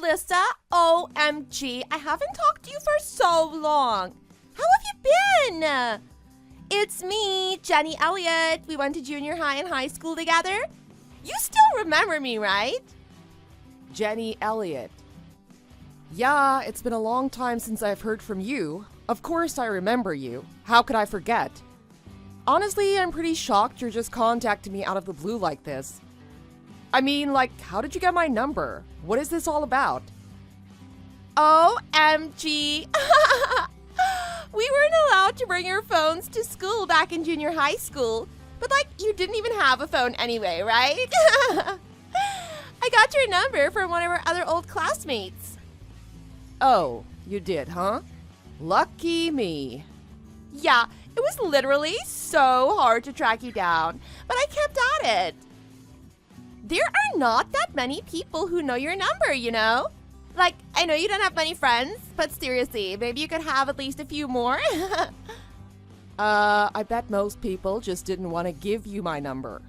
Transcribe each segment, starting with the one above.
Melissa. OMG, I haven't talked to you for so long. How have you been? It's me, Jenny Elliott. We went to junior high and high school together. You still remember me, right? Jenny Elliott. Yeah, it's been a long time since I've heard from you. Of course I remember you. How could I forget? Honestly, I'm pretty shocked you're just contacting me out of the blue like this. I mean, how did you get my number? What is this all about? OMG. We weren't allowed to bring our phones to school back in junior high school. But you didn't even have a phone anyway, right? I got your number from one of our other old classmates. Oh, you did, huh? Lucky me. Yeah, it was literally so hard to track you down, but I kept at it. There are not that many people who know your number, you know? I know you don't have many friends, but seriously, maybe you could have at least a few more. I bet most people just didn't want to give you my number.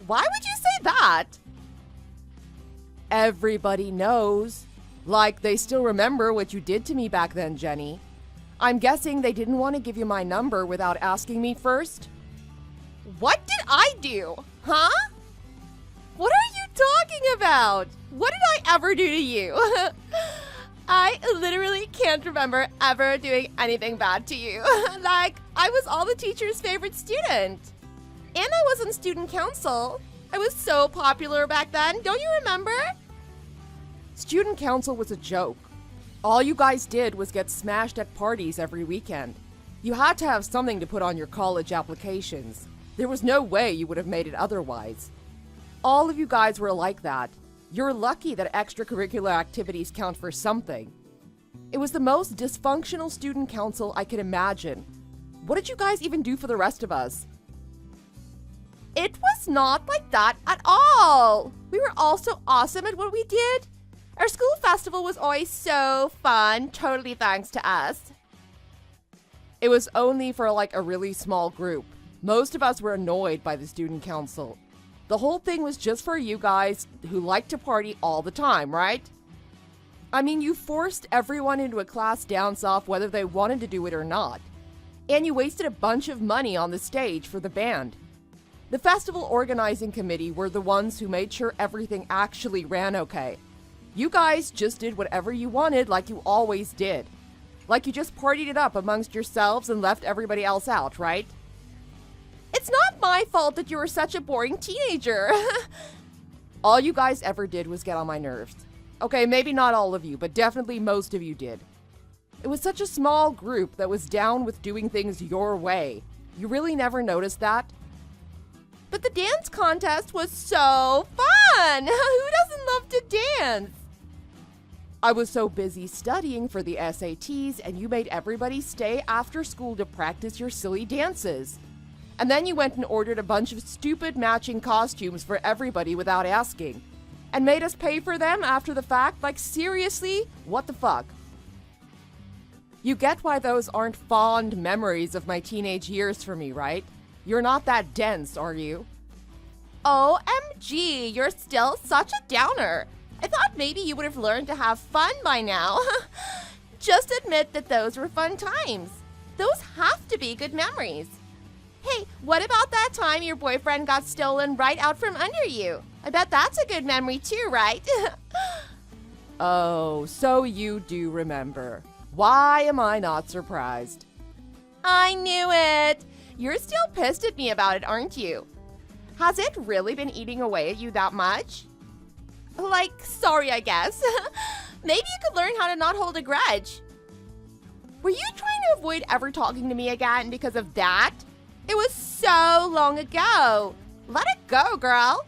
Why would you say that? Everybody knows. They still remember what you did to me back then, Jenny. I'm guessing they didn't want to give you my number without asking me first. What did I do? Huh? What are you talking about? What did I ever do to you? I literally can't remember ever doing anything bad to you. I was all the teacher's favorite student. And I was in student council. I was so popular back then. Don't you remember? Student council was a joke. All you guys did was get smashed at parties every weekend. You had to have something to put on your college applications. There was no way you would have made it otherwise. All of you guys were like that. You're lucky that extracurricular activities count for something. It was the most dysfunctional student council I could imagine. What did you guys even do for the rest of us? It was not like that at all. We were all so awesome at what we did. Our school festival was always so fun, totally thanks to us. It was only for a really small group. Most of us were annoyed by the student council. The whole thing was just for you guys who like to party all the time, right? I mean, you forced everyone into a class dance-off whether they wanted to do it or not. And you wasted a bunch of money on the stage for the band. The festival organizing committee were the ones who made sure everything actually ran okay. You guys just did whatever you wanted like you always did. You just partied it up amongst yourselves and left everybody else out, right? It's not my fault that you were such a boring teenager. All you guys ever did was get on my nerves. Okay, maybe not all of you, but definitely most of you did. It was such a small group that was down with doing things your way. You really never noticed that? But the dance contest was so fun! Who doesn't love to dance? I was so busy studying for the SATs, and you made everybody stay after school to practice your silly dances. And then you went and ordered a bunch of stupid matching costumes for everybody without asking. And made us pay for them after the fact? Seriously? What the fuck? You get why those aren't fond memories of my teenage years for me, right? You're not that dense, are you? OMG, you're still such a downer. I thought maybe you would have learned to have fun by now. Just admit that those were fun times. Those have to be good memories. Hey, what about that time your boyfriend got stolen right out from under you? I bet that's a good memory too, right? Oh, so you do remember. Why am I not surprised? I knew it. You're still pissed at me about it, aren't you? Has it really been eating away at you that much? Sorry, I guess. Maybe you could learn how to not hold a grudge. Were you trying to avoid ever talking to me again because of that? It was so long ago. Let it go, girl.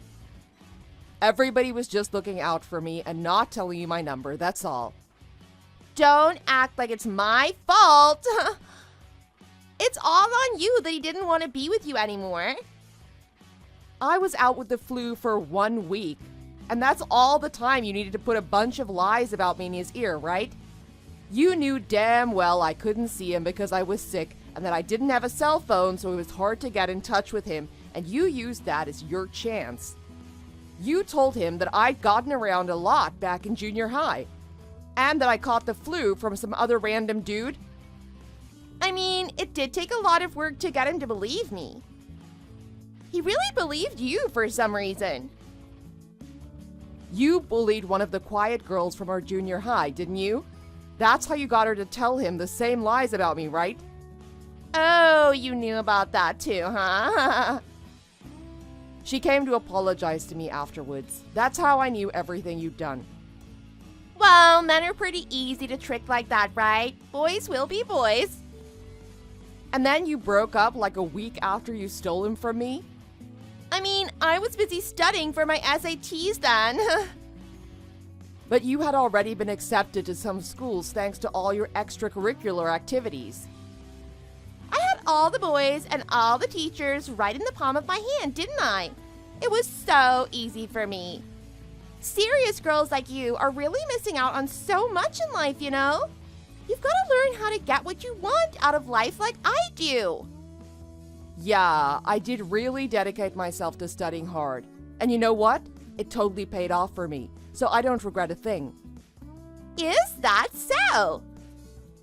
Everybody was just looking out for me and not telling you my number, that's all. Don't act like it's my fault. It's all on you that he didn't want to be with you anymore. I was out with the flu for 1 week, and that's all the time you needed to put a bunch of lies about me in his ear, right? You knew damn well I couldn't see him because I was sick and that I didn't have a cell phone, so it was hard to get in touch with him, and you used that as your chance. You told him that I'd gotten around a lot back in junior high, and that I caught the flu from some other random dude. I mean, it did take a lot of work to get him to believe me. He really believed you for some reason. You bullied one of the quiet girls from our junior high, didn't you? That's how you got her to tell him the same lies about me, right? Oh, you knew about that too, huh? She came to apologize to me afterwards. That's how I knew everything you'd done. Well, men are pretty easy to trick like that, right? Boys will be boys. And then you broke up like a week after you stole him from me? I mean, I was busy studying for my SATs then. But you had already been accepted to some schools thanks to all your extracurricular activities. I had all the boys and all the teachers right in the palm of my hand, didn't I? It was so easy for me. Serious girls like you are really missing out on so much in life, you know? You've got to learn how to get what you want out of life like I do. Yeah, I did really dedicate myself to studying hard. And you know what? It totally paid off for me, so I don't regret a thing. Is that so?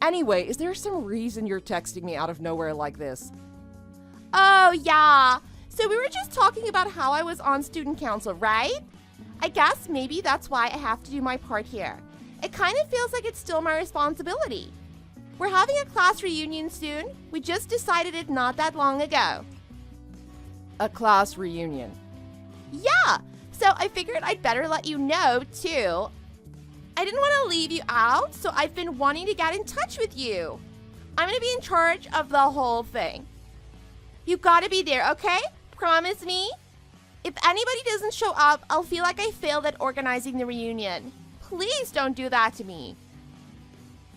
Anyway, is there some reason you're texting me out of nowhere like this? Oh, yeah. So we were just talking about how I was on student council, right? I guess maybe that's why I have to do my part here. It kind of feels like it's still my responsibility. We're having a class reunion soon. We just decided it not that long ago. A class reunion. Yeah, so I figured I'd better let you know, too. I didn't want to leave you out, so I've been wanting to get in touch with you. I'm going to be in charge of the whole thing. You got to be there, okay? Promise me? If anybody doesn't show up, I'll feel like I failed at organizing the reunion. Please don't do that to me.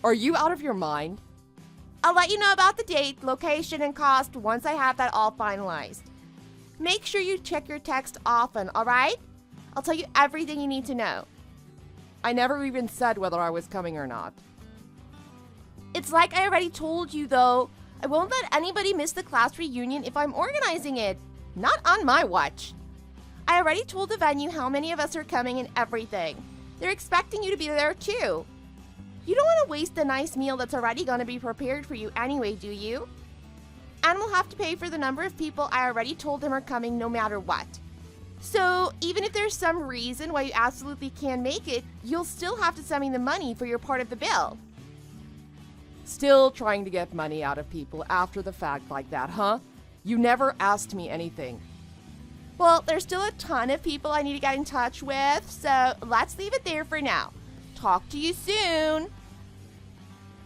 Are you out of your mind? I'll let you know about the date, location, and cost once I have that all finalized. Make sure you check your text often, all right? I'll tell you everything you need to know. I never even said whether I was coming or not. It's like I already told you, though. I won't let anybody miss the class reunion if I'm organizing it. Not on my watch. I already told the venue how many of us are coming and everything. They're expecting you to be there, too. You don't want to waste the nice meal that's already going to be prepared for you anyway, do you? And we'll have to pay for the number of people I already told them are coming no matter what. So, even if there's some reason why you absolutely can't make it, you'll still have to send me the money for your part of the bill. Still trying to get money out of people after the fact like that, huh? You never asked me anything. Well, there's still a ton of people I need to get in touch with, so let's leave it there for now. Talk to you soon.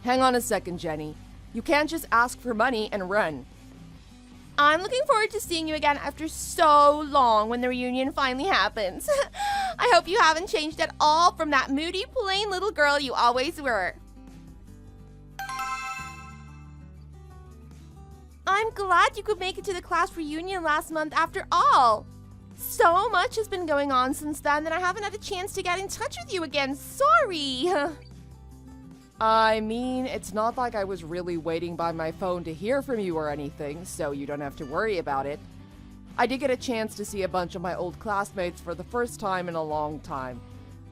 Hang on a second, Jenny. You can't just ask for money and run. I'm looking forward to seeing you again after so long when the reunion finally happens. I hope you haven't changed at all from that moody, plain little girl you always were. I'm glad you could make it to the class reunion last month after all. So much has been going on since then that I haven't had a chance to get in touch with you again. Sorry. I mean, it's not like I was really waiting by my phone to hear from you or anything, so you don't have to worry about it. I did get a chance to see a bunch of my old classmates for the first time in a long time.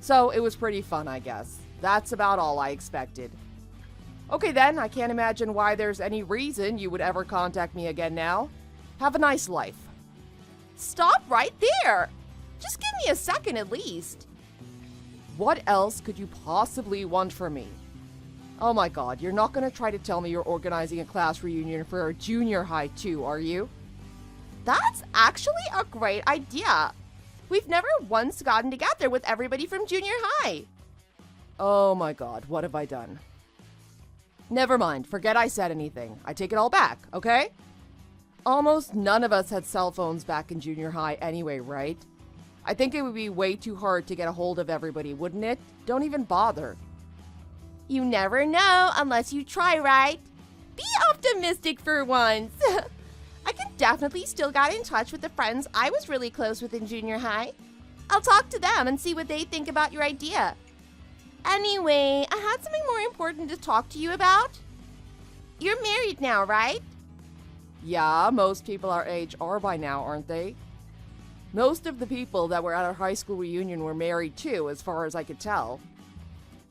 So it was pretty fun, I guess. That's about all I expected. Okay then, I can't imagine why there's any reason you would ever contact me again now. Have a nice life. Stop right there. Just give me a second at least. What else could you possibly want from me? Oh my god, you're not going to try to tell me you're organizing a class reunion for our junior high too, are you? That's actually a great idea. We've never once gotten together with everybody from junior high. Oh my god, what have I done? Never mind, forget I said anything. I take it all back, okay? Almost none of us had cell phones back in junior high anyway, right? I think it would be way too hard to get a hold of everybody, wouldn't it? Don't even bother. You never know unless you try, right? Be optimistic for once. I can definitely still get in touch with the friends I was really close with in junior high. I'll talk to them and see what they think about your idea. Anyway, I had something more important to talk to you about. You're married now, right? Yeah, most people our age are by now, aren't they? Most of the people that were at our high school reunion were married too, as far as I could tell.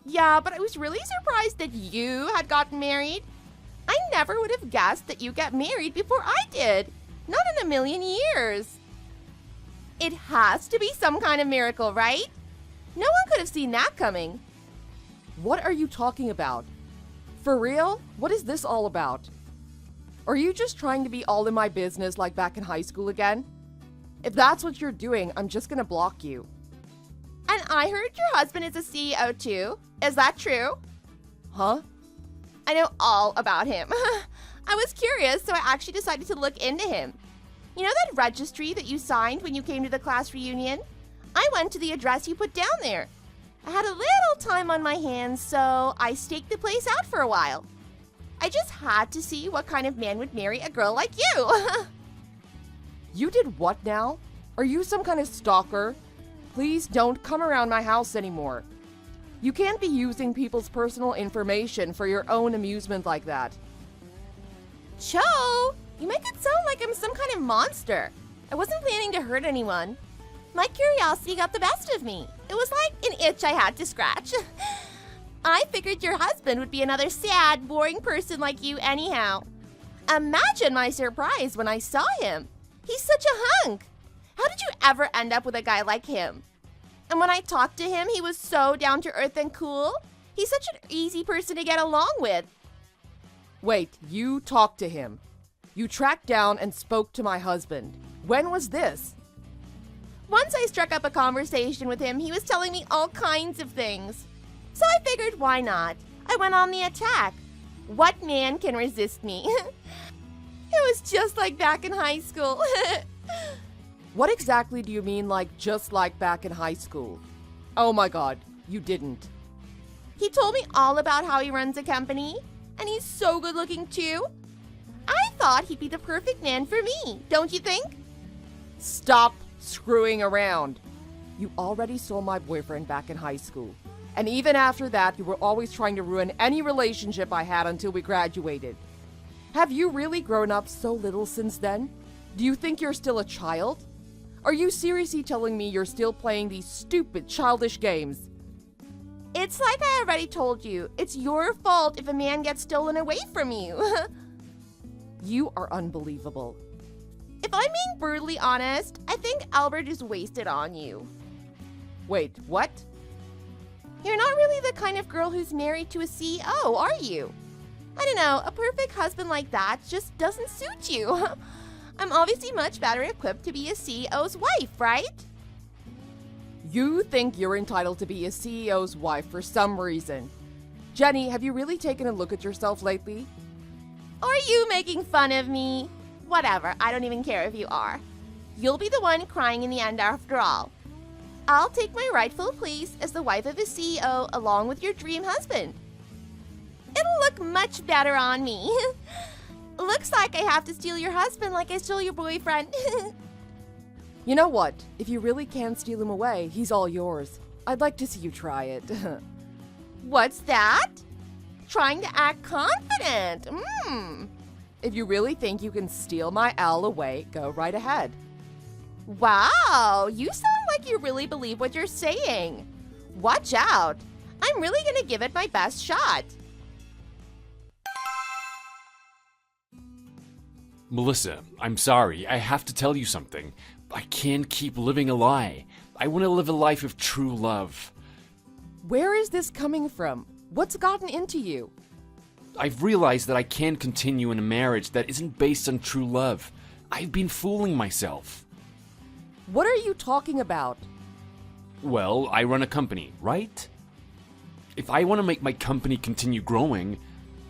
Yeah, but I was really surprised that you had gotten married. I never would have guessed that you got married before I did. Not in a million years. It has to be some kind of miracle, right? No one could have seen that coming. What are you talking about? For real? What is this all about? Are you just trying to be all in my business like back in high school again? If that's what you're doing, I'm just gonna block you. And I heard your husband is a CEO too. Is that true? Huh? I know all about him. I was curious, so I actually decided to look into him. You know that registry that you signed when you came to the class reunion? I went to the address you put down there. I had a little time on my hands, so I staked the place out for a while. I just had to see what kind of man would marry a girl like you. You did what now? Are you some kind of stalker? Please don't come around my house anymore. You can't be using people's personal information for your own amusement like that. Cho, you make it sound like I'm some kind of monster. I wasn't planning to hurt anyone. My curiosity got the best of me. It was like an itch I had to scratch. I figured your husband would be another sad, boring person like you anyhow. Imagine my surprise when I saw him. He's such a hunk. How did you ever end up with a guy like him? And when I talked to him, he was so down to earth and cool. He's such an easy person to get along with. Wait, you talked to him. You tracked down and spoke to my husband. When was this? Once I struck up a conversation with him, he was telling me all kinds of things. So I figured, why not? I went on the attack. What man can resist me? It was just like back in high school. What exactly do you mean, like just like back in high school? Oh my god, you didn't. He told me all about how he runs a company, and he's so good looking too. I thought he'd be the perfect man for me, don't you think? Stop screwing around. You already saw my boyfriend back in high school. And even after that, you were always trying to ruin any relationship I had until we graduated. Have you really grown up so little since then? Do you think you're still a child? Are you seriously telling me you're still playing these stupid, childish games? It's like I already told you. It's your fault if a man gets stolen away from you. You are unbelievable. If I'm being brutally honest, I think Albert is wasted on you. Wait, what? You're not really the kind of girl who's married to a CEO, are you? I don't know, a perfect husband like that just doesn't suit you. I'm obviously much better equipped to be a CEO's wife, right? You think you're entitled to be a CEO's wife for some reason. Jenny, have you really taken a look at yourself lately? Are you making fun of me? Whatever, I don't even care if you are. You'll be the one crying in the end after all. I'll take my rightful place as the wife of a CEO along with your dream husband. It'll look much better on me. Looks like I have to steal your husband like I stole your boyfriend. You know what? If you really can steal him away, he's all yours. I'd like to see you try it. What's that? Trying to act confident. If you really think you can steal my Al away, go right ahead. Wow, you sound like you really believe what you're saying. Watch out. I'm really gonna give it my best shot. Melissa, I'm sorry. I have to tell you something. I can't keep living a lie. I want to live a life of true love. Where is this coming from? What's gotten into you? I've realized that I can't continue in a marriage that isn't based on true love. I've been fooling myself. What are you talking about? Well, I run a company, right? If I want to make my company continue growing,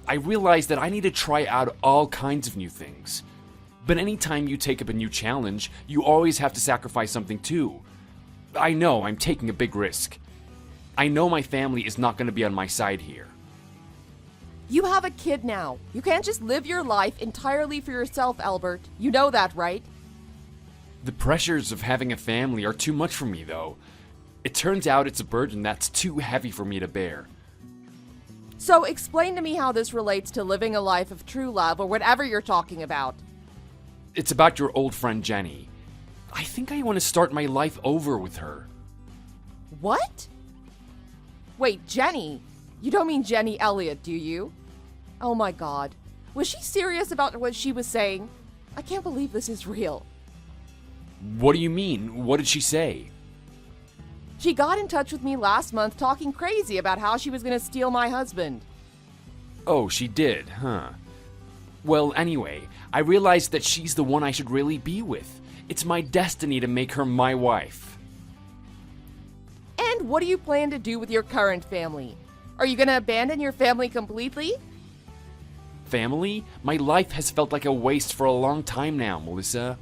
I realize that I need to try out all kinds of new things. But anytime you take up a new challenge, you always have to sacrifice something too. I know I'm taking a big risk. I know my family is not going to be on my side here. You have a kid now. You can't just live your life entirely for yourself, Albert. You know that, right? The pressures of having a family are too much for me, though. It turns out it's a burden that's too heavy for me to bear. So explain to me how this relates to living a life of true love or whatever you're talking about. It's about your old friend Jenny. I think I want to start my life over with her. What? Wait, Jenny? You don't mean Jenny Elliott, do you? Oh my god. Was she serious about what she was saying? I can't believe this is real. What do you mean? What did she say? She got in touch with me last month talking crazy about how she was going to steal my husband. Oh, she did, huh? Well, anyway, I realized that she's the one I should really be with. It's my destiny to make her my wife. And what do you plan to do with your current family? Are you going to abandon your family completely? Family? My life has felt like a waste for a long time now, Melissa.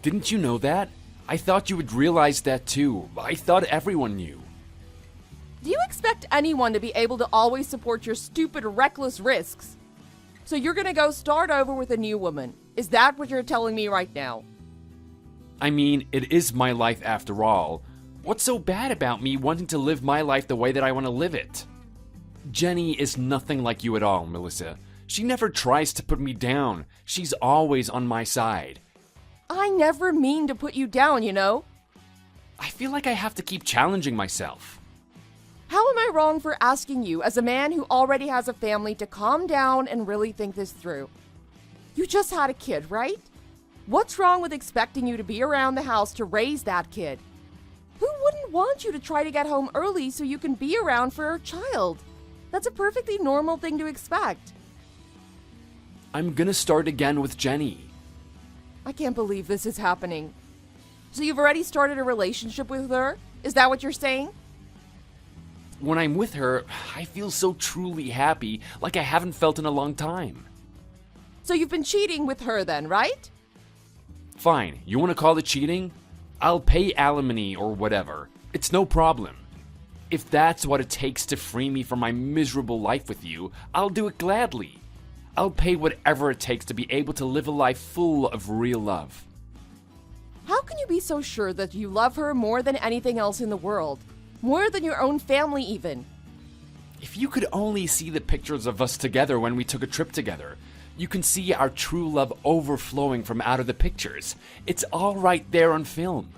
Didn't you know that? I thought you would realize that too. I thought everyone knew. Do you expect anyone to be able to always support your stupid, reckless risks? So you're gonna go start over with a new woman. Is that what you're telling me right now? I mean, it is my life after all. What's so bad about me wanting to live my life the way that I want to live it? Jenny is nothing like you at all, Melissa. She never tries to put me down. She's always on my side. I never mean to put you down, you know? I feel like I have to keep challenging myself. How am I wrong for asking you, as a man who already has a family, to calm down and really think this through? You just had a kid, right? What's wrong with expecting you to be around the house to raise that kid? Who wouldn't want you to try to get home early so you can be around for her child? That's a perfectly normal thing to expect. I'm gonna start again with Jenny. I can't believe this is happening. So you've already started a relationship with her? Is that what you're saying? When I'm with her, I feel so truly happy, like I haven't felt in a long time. So you've been cheating with her then, right? Fine, you want to call it cheating? I'll pay alimony or whatever. It's no problem. If that's what it takes to free me from my miserable life with you, I'll do it gladly. I'll pay whatever it takes to be able to live a life full of real love. How can you be so sure that you love her more than anything else in the world? More than your own family, even? If you could only see the pictures of us together when we took a trip together, you can see our true love overflowing from out of the pictures. It's all right there on film.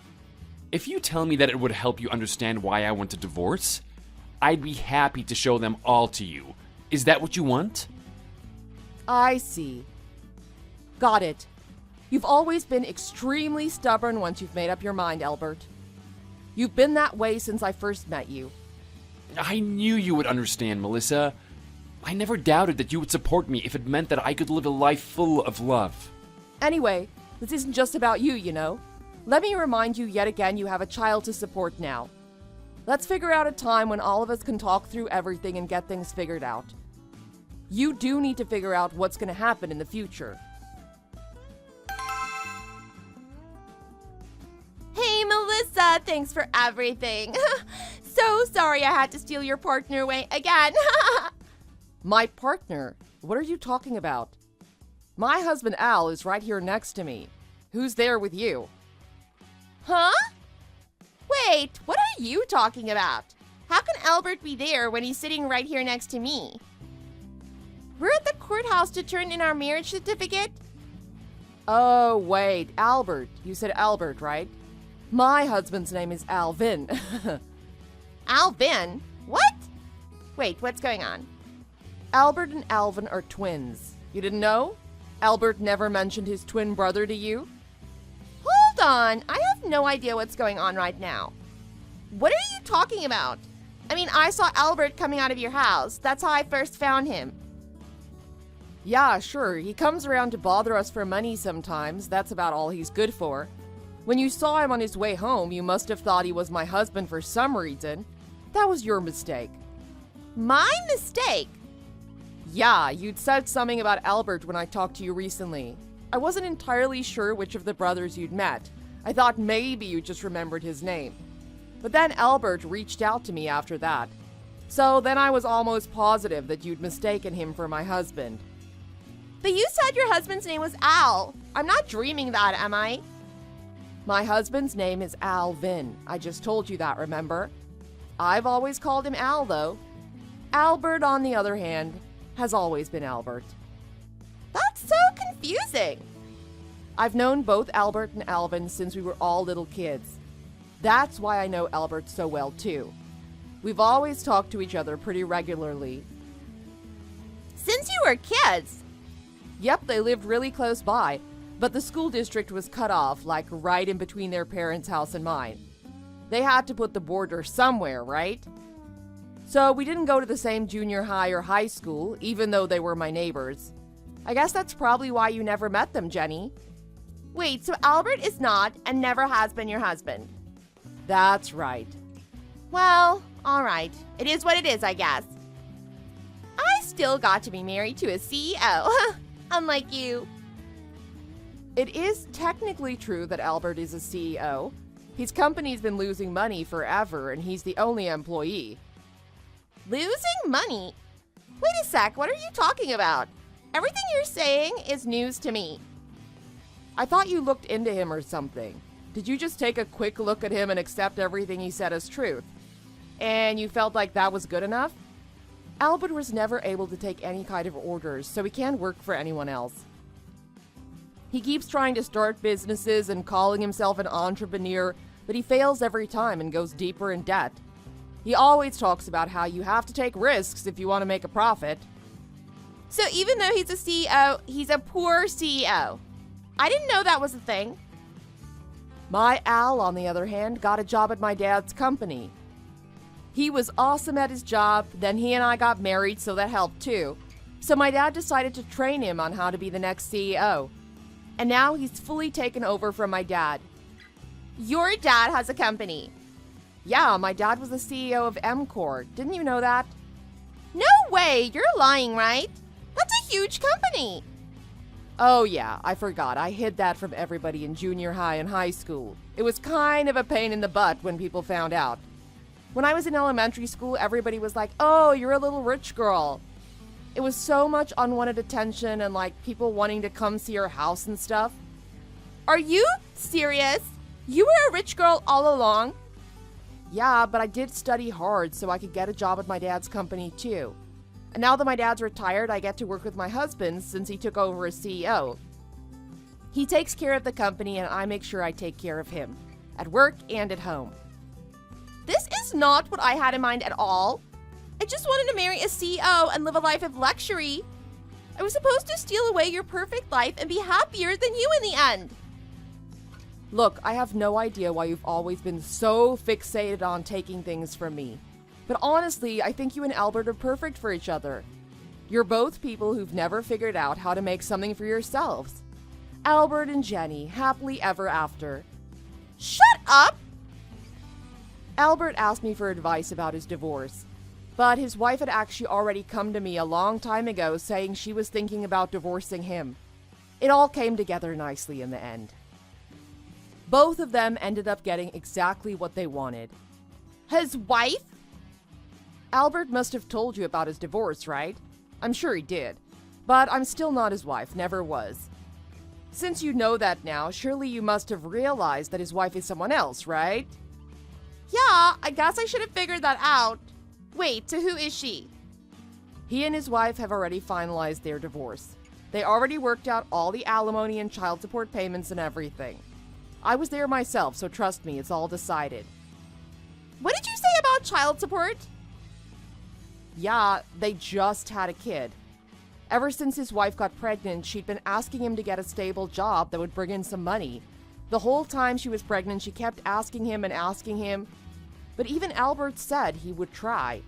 If you tell me that it would help you understand why I want a divorce, I'd be happy to show them all to you. Is that what you want? I see. Got it. You've always been extremely stubborn once you've made up your mind, Albert. You've been that way since I first met you. I knew you would understand, Melissa. I never doubted that you would support me if it meant that I could live a life full of love. Anyway, this isn't just about you, you know. Let me remind you yet again you have a child to support now. Let's figure out a time when all of us can talk through everything and get things figured out. You do need to figure out what's going to happen in the future. Hey, Melissa, thanks for everything. So sorry I had to steal your partner away again. My partner? What are you talking about? My husband Al is right here next to me. Who's there with you? Huh? Wait, what are you talking about? How can Albert be there when he's sitting right here next to me? We're at the courthouse to turn in our marriage certificate. Oh, wait, Albert. You said Albert, right? My husband's name is Alvin. Alvin? What? Wait, what's going on? Albert and Alvin are twins. You didn't know? Albert never mentioned his twin brother to you? Hold on, I have no idea what's going on right now. What are you talking about? I mean, I saw Albert coming out of your house. That's how I first found him. Yeah, sure. He comes around to bother us for money sometimes. That's about all he's good for. When you saw him on his way home, you must have thought he was my husband for some reason. That was your mistake. My mistake? Yeah, you'd said something about Albert when I talked to you recently. I wasn't entirely sure which of the brothers you'd met. I thought maybe you just remembered his name. But then Albert reached out to me after that. So then I was almost positive that you'd mistaken him for my husband. But you said your husband's name was Al. I'm not dreaming that, am I? My husband's name is Alvin. I just told you that, remember? I've always called him Al, though. Albert, on the other hand, has always been Albert. That's so confusing. I've known both Albert and Alvin since we were all little kids. That's why I know Albert so well too. We've always talked to each other pretty regularly. Since you were kids? Yep, they lived really close by, but the school district was cut off, like right in between their parents' house and mine. They had to put the border somewhere, right? So we didn't go to the same junior high or high school, even though they were my neighbors. I guess that's probably why you never met them, Jenny. Wait, so Albert is not and never has been your husband? That's right. Well, alright. It is what it is, I guess. I still got to be married to a CEO, unlike you. It is technically true that Albert is a CEO. His company's been losing money forever, and he's the only employee. Losing money? Wait a sec, what are you talking about? Everything you're saying is news to me. I thought you looked into him or something. Did you just take a quick look at him and accept everything he said as truth? And you felt like that was good enough? Albert was never able to take any kind of orders, so he can't work for anyone else. He keeps trying to start businesses and calling himself an entrepreneur, but he fails every time and goes deeper in debt. He always talks about how you have to take risks if you want to make a profit. So even though he's a CEO, he's a poor CEO. I didn't know that was a thing. My Al, on the other hand, got a job at my dad's company. He was awesome at his job, then he and I got married, so that helped too. So my dad decided to train him on how to be the next CEO. And now he's fully taken over from my dad. Your dad has a company. Yeah, my dad was the CEO of MCOR. Didn't you know that? No way, you're lying, right? That's a huge company. Oh yeah, I forgot. I hid that from everybody in junior high and high school. It was kind of a pain in the butt when people found out. When I was in elementary school, everybody was like, "Oh, you're a little rich girl." It was so much unwanted attention and like people wanting to come see your house and stuff. Are you serious? You were a rich girl all along? Yeah, but I did study hard so I could get a job at my dad's company too. And now that my dad's retired, I get to work with my husband since he took over as CEO. He takes care of the company and I make sure I take care of him, at work and at home. This is not what I had in mind at all. I just wanted to marry a CEO and live a life of luxury. I was supposed to steal away your perfect life and be happier than you in the end. Look, I have no idea why you've always been so fixated on taking things from me. But honestly, I think you and Albert are perfect for each other. You're both people who've never figured out how to make something for yourselves. Albert and Jenny, happily ever after. Shut up! Albert asked me for advice about his divorce. But his wife had actually already come to me a long time ago saying she was thinking about divorcing him. It all came together nicely in the end. Both of them ended up getting exactly what they wanted. His wife? Albert must have told you about his divorce, right? I'm sure he did. But I'm still not his wife, never was. Since you know that now, surely you must have realized that his wife is someone else, right? Yeah, I guess I should have figured that out. Wait, so who is she? He and his wife have already finalized their divorce. They already worked out all the alimony and child support payments and everything. I was there myself, so trust me, it's all decided. What did you say about child support? Yeah, they just had a kid. Ever since his wife got pregnant, she'd been asking him to get a stable job that would bring in some money. The whole time she was pregnant, she kept asking him, but even Albert said he would try.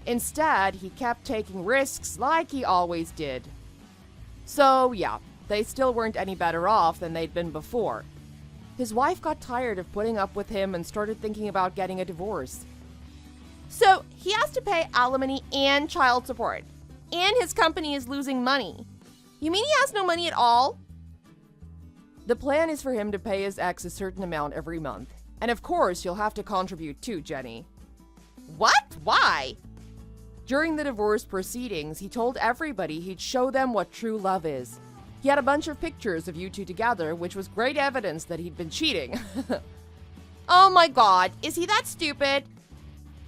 Instead, he kept taking risks like he always did. So yeah, they still weren't any better off than they'd been before. His wife got tired of putting up with him and started thinking about getting a divorce. So he has to pay alimony and child support, and his company is losing money. You mean he has no money at all? The plan is for him to pay his ex a certain amount every month. And of course, you'll have to contribute too, Jenny. What? Why? During the divorce proceedings, he told everybody he'd show them what true love is. He had a bunch of pictures of you two together, which was great evidence that he'd been cheating. Oh my god, is he that stupid?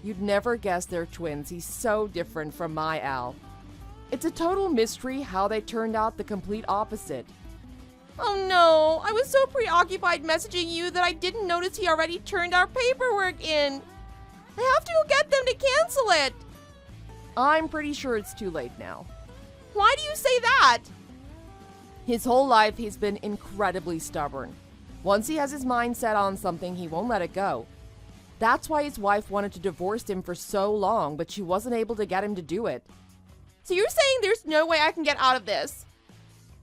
You'd never guess they're twins. He's so different from my Al. It's a total mystery how they turned out the complete opposite. Oh no, I was so preoccupied messaging you that I didn't notice he already turned our paperwork in. I have to go get them to cancel it. I'm pretty sure it's too late now. Why do you say that? His whole life, he's been incredibly stubborn. Once he has his mind set on something, he won't let it go. That's why his wife wanted to divorce him for so long, but she wasn't able to get him to do it. So you're saying there's no way I can get out of this?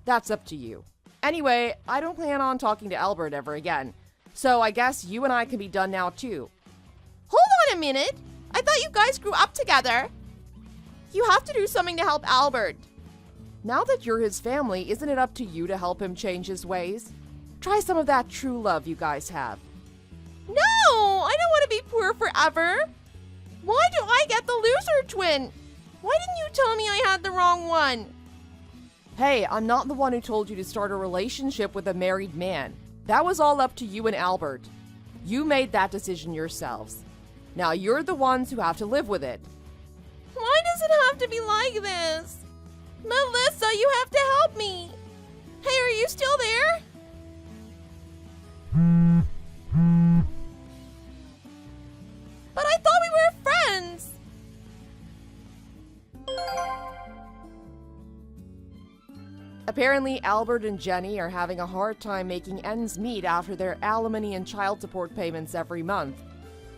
That's up to you. Anyway, I don't plan on talking to Albert ever again, so I guess you and I can be done now too. Hold on a minute. I thought you guys grew up together. You have to do something to help Albert. Now that you're his family, isn't it up to you to help him change his ways? Try some of that true love you guys have. No, I don't want to be poor forever. Why do I get the loser twin? Why didn't you tell me I had the wrong one? Hey, I'm not the one who told you to start a relationship with a married man. That was all up to you and Albert. You made that decision yourselves. Now you're the ones who have to live with it. Why does it have to be like this? Melissa, you have to help me. Hey, are you still there? But I thought we were friends. Apparently, Albert and Jenny are having a hard time making ends meet after their alimony and child support payments every month.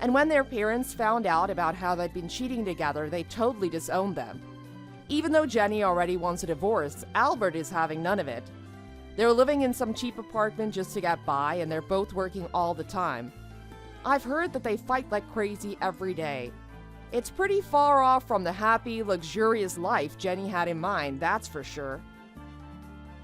And when their parents found out about how they'd been cheating together, they totally disowned them. Even though Jenny already wants a divorce, Albert is having none of it. They're living in some cheap apartment just to get by, and they're both working all the time. I've heard that they fight like crazy every day. It's pretty far off from the happy, luxurious life Jenny had in mind, that's for sure.